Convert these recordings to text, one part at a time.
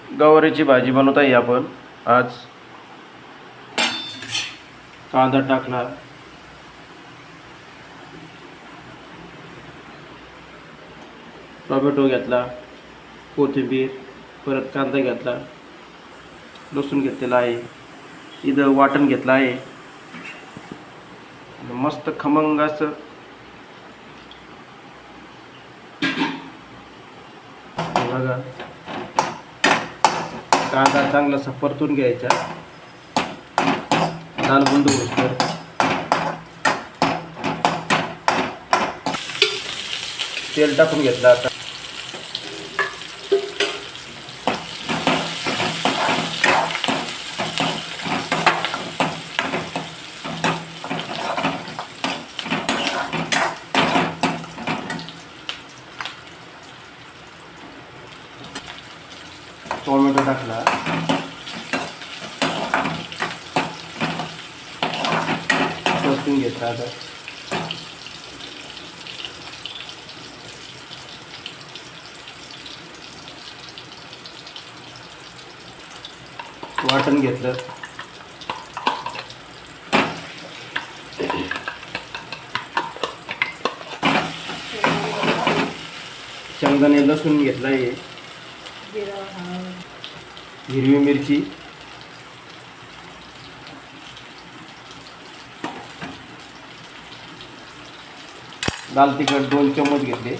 गवारीची भाजी बनवत आहे आपण आज. कांदा टाकला, टोमॅटो घेतला, कोथिंबीर, परत कांदा घेतला, लसूण घेतलेला आहे, इथं वाटण घेतलं आहे. मस्त खमंग असं बघा, कांदा चांगला परतून घ्यायचा लाल गुंड होईपर्यंत. तेल टाकून घेतलं आता. टोमॅटो टाकला, परतून घेतला आता. वाटण घेतलं, शेंगदाणे, लसूण घेतला आहे, हिरवी मिरची, लाल तिखट 2 चम्मच घेतले,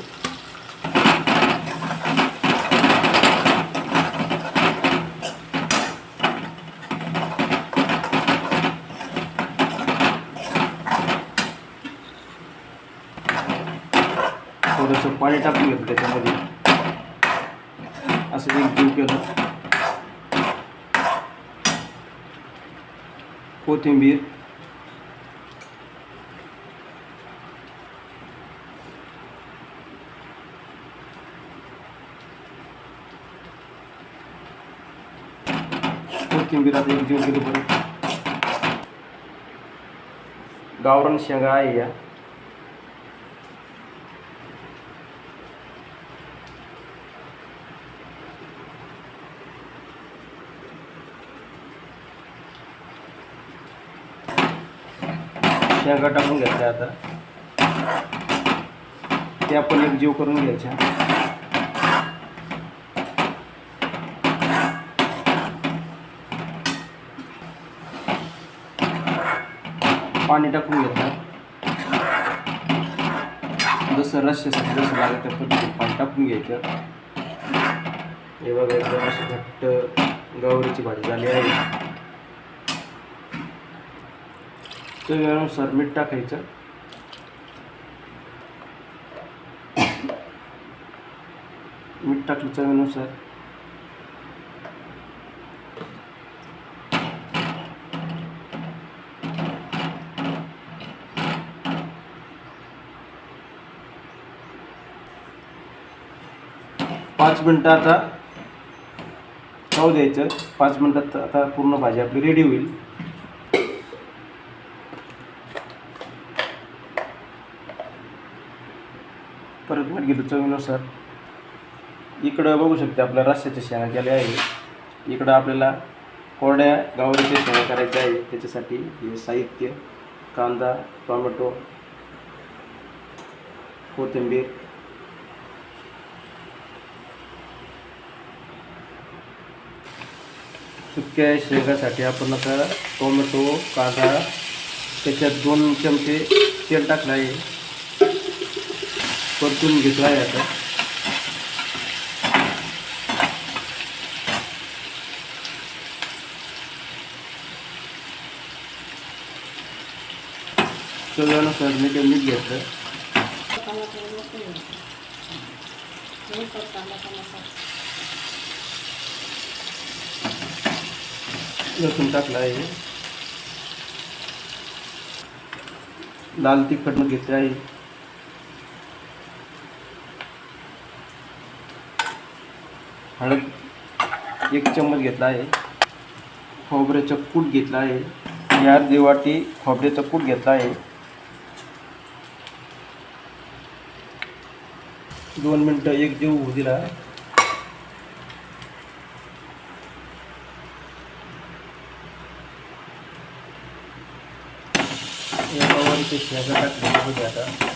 थोडंसं पाणी टाकून घेतलं त्याच्यामध्ये, असं एकजीव केलं. कोथिंबीर, आता एकजीव केलं. परत गावरान शेंगा आहे या, शेंगा टाकून घ्यायच्या आता. त्या पण एकजीव करून घ्यायच्या. पाणी टाकून घ्यायचं, जसं रश्श्यासाठी जसं लागेल त्या पद्धतीने पाणी टाकून घ्यायचं. हे बघा, एकदम अशी घट्ट गवारीची भाजी झाली आहे. चवीनुसार मीठ टाकायचं. मीठ टाकलं चवीनुसार. पाच मिनटं आता राहू द्यायचं. 5 मिनटात आता पूर्ण भाजी आपली रेडी होईल. परत मीठ घेतो चवीनुसार. इकडं बघू शकते आपल्या रस्स्याच्या शेंगा केल्या आहे. इकडं आपल्याला कोरड्या गवारीच्या शेंगा करायच्या आहे. त्याच्यासाठी हे साहित्य: कांदा, टोमॅटो, कोथिंबीर, सुक्या शेंगासाठी आपण आता टोमॅटो, कांदा, त्याच्यात 2 चमचे तेल टाकलं आहे, परतून घेतला आहे. आता चवीनुसार मीठ घेतलं. लसूण टाकला आहे, लाल तिखट घेतलं आहे, हळद 1 चम्मच घेतला आहे, खोबऱ्याचा कूट घेतला आहे, अर्धी वाटी खोबऱ्याचा कूट घेतला आहे, 2 मिनटं एकजीव होऊ दिला. गवारीच्या शेंगा टाकलेल्या बघा आता